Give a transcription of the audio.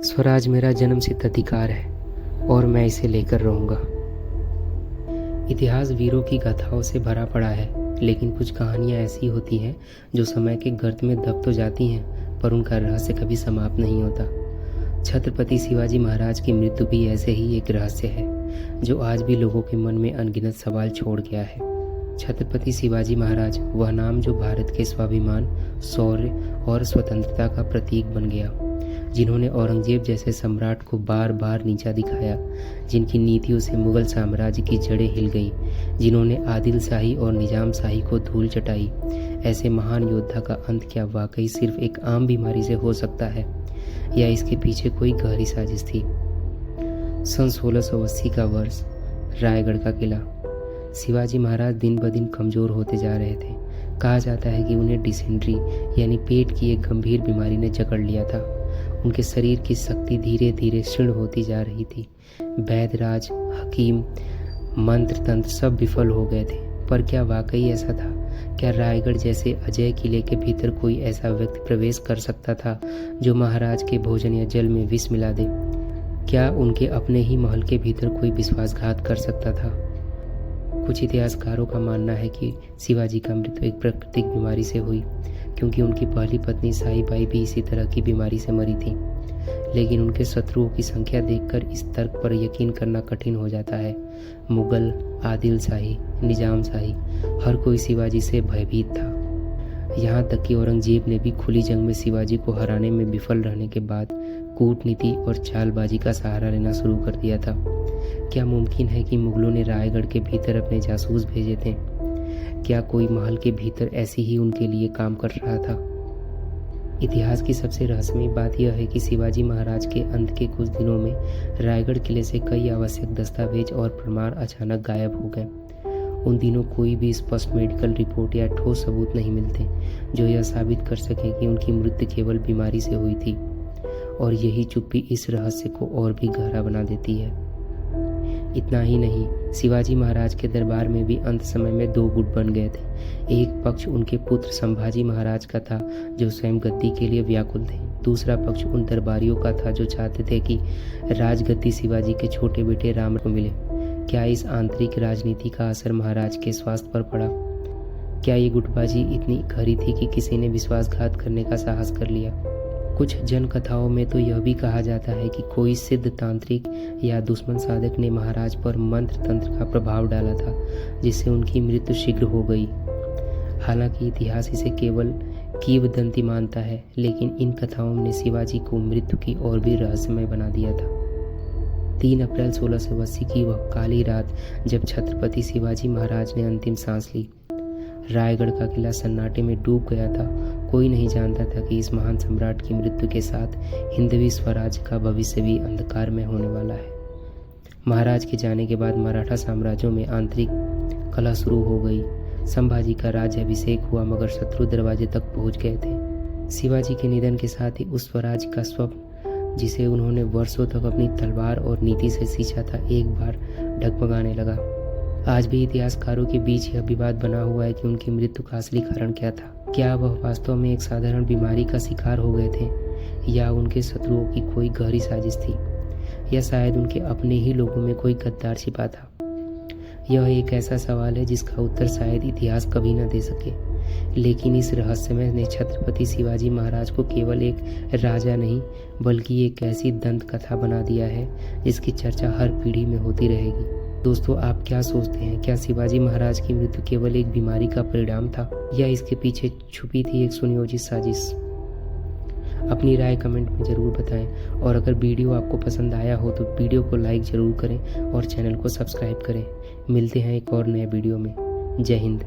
स्वराज मेरा जन्मसिद्ध अधिकार है और मैं इसे लेकर रहूंगा। इतिहास वीरों की गाथाओं से भरा पड़ा है, लेकिन कुछ कहानियां ऐसी होती हैं जो समय के गर्त में दब तो जाती हैं, पर उनका रहस्य कभी समाप्त नहीं होता। छत्रपति शिवाजी महाराज की मृत्यु भी ऐसे ही एक रहस्य है जो आज भी लोगों के मन में अनगिनत सवाल छोड़ गया है। छत्रपति शिवाजी महाराज, वह नाम जो भारत के स्वाभिमान, शौर्य और स्वतंत्रता का प्रतीक बन गया, जिन्होंने औरंगजेब जैसे सम्राट को बार बार नीचा दिखाया, जिनकी नीतियों से मुगल साम्राज्य की जड़ें हिल गईं, जिन्होंने आदिल शाही और निजाम शाही को धूल चटाई। ऐसे महान योद्धा का अंत क्या वाकई सिर्फ एक आम बीमारी से हो सकता है, या इसके पीछे कोई गहरी साजिश थी? सन 1680 का वर्ष, रायगढ़ का किला। शिवाजी महाराज दिन ब दिन कमजोर होते जा रहे थे। कहा जाता है कि उन्हें डिसेंट्री यानी पेट की एक गंभीर बीमारी ने जकड़ लिया था। उनके शरीर की शक्ति धीरे धीरे क्षीण होती जा रही थी। वैद्यराज, हकीम, मंत्र तंत्र सब विफल हो गए थे। पर क्या वाकई ऐसा था? क्या रायगढ़ जैसे अजय किले के भीतर कोई ऐसा व्यक्ति प्रवेश कर सकता था जो महाराज के भोजन या जल में विष मिला दे? क्या उनके अपने ही महल के भीतर कोई विश्वासघात कर सकता था? कुछ इतिहासकारों का मानना है कि शिवाजी का मृत्यु एक प्राकृतिक बीमारी से हुई, क्योंकि उनकी पहली पत्नी साईबाई भी इसी तरह की बीमारी से मरी थी। लेकिन उनके शत्रुओं की संख्या देखकर इस तर्क पर यकीन करना कठिन हो जाता है। मुगल, आदिल शाही, निजाम शाही, हर कोई शिवाजी से भयभीत था। यहाँ तक कि औरंगजेब ने भी खुली जंग में शिवाजी को हराने में विफल रहने के बाद कूटनीति और चालबाजी का सहारा लेना शुरू कर दिया था। क्या मुमकिन है कि मुगलों ने रायगढ़ के भीतर अपने जासूस भेजे थे? क्या कोई महल के भीतर ऐसी ही उनके लिए काम कर रहा था? इतिहास की सबसे रहस्यमयी बात यह है कि शिवाजी महाराज के अंत के कुछ दिनों में रायगढ़ किले से कई आवश्यक दस्तावेज और प्रमाण अचानक गायब हो गए। उन दिनों कोई भी स्पष्ट मेडिकल रिपोर्ट या ठोस सबूत नहीं मिलते जो यह साबित कर सके कि उनकी मृत्यु केवल बीमारी से हुई थी। और यही चुप्पी इस रहस्य को और भी गहरा बना देती है। इतना ही नहीं, शिवाजी महाराज के दरबार में भी अंत समय में दो गुट बन गए थे। एक पक्ष उनके पुत्र संभाजी महाराज का था जो स्वयं गद्दी के लिए व्याकुल थे। दूसरा पक्ष उन दरबारियों का था जो चाहते थे कि राजगद्दी शिवाजी के छोटे बेटे राम को मिले। क्या इस आंतरिक राजनीति का असर महाराज के स्वास्थ्य पर पड़ा? क्या ये गुटबाजी इतनी गहरी थी कि किसी ने विश्वासघात करने का साहस कर लिया? कुछ जन कथाओं में तो यह भी कहा जाता है कि कोई सिद्ध तांत्रिक या दुश्मन साधक ने महाराज पर मंत्र तंत्र का प्रभाव डाला था, जिससे उनकी मृत्यु शीघ्र हो गई। हालांकि इतिहास इसे केवल किंवदंती मानता है, लेकिन इन कथाओं ने शिवाजी को मृत्यु की और भी रहस्यमय बना दिया था। 3 अप्रैल 1680 की वह काली रात जब छत्रपति शिवाजी महाराज ने अंतिम सांस ली, रायगढ़ का किला सन्नाटे में डूब गया था। कोई नहीं जानता था कि इस महान सम्राट की मृत्यु के साथ हिंदवी स्वराज का भविष्य भी अंधकार में होने वाला है। महाराज के जाने के बाद मराठा साम्राज्यों में आंतरिक कलह शुरू हो गई। संभाजी का राज्याभिषेक हुआ, मगर शत्रु दरवाजे तक पहुंच गए थे। शिवाजी के निधन के साथ ही उस स्वराज का स्वप्न, जिसे उन्होंने वर्षों तक अपनी तलवार और नीति से सींचा था, एक बार डगमगाने लगा। आज भी इतिहासकारों के बीच यह विवाद बना हुआ है कि उनकी मृत्यु का असली कारण क्या था। क्या वह वास्तव में एक साधारण बीमारी का शिकार हो गए थे, या उनके शत्रुओं की कोई गहरी साजिश थी, या शायद उनके अपने ही लोगों में कोई गद्दार छिपा था? यह एक ऐसा सवाल है जिसका उत्तर शायद इतिहास कभी न दे सके। लेकिन इस रहस्यमय ने छत्रपति शिवाजी महाराज को केवल एक राजा नहीं, बल्कि एक ऐसी दंत कथा बना दिया है जिसकी चर्चा हर पीढ़ी में होती रहेगी। दोस्तों, आप क्या सोचते हैं? क्या शिवाजी महाराज की मृत्यु केवल एक बीमारी का परिणाम था, या इसके पीछे छुपी थी एक सुनियोजित साजिश? अपनी राय कमेंट में ज़रूर बताएं, और अगर वीडियो आपको पसंद आया हो तो वीडियो को लाइक ज़रूर करें और चैनल को सब्सक्राइब करें। मिलते हैं एक और नए वीडियो में। जय हिंद।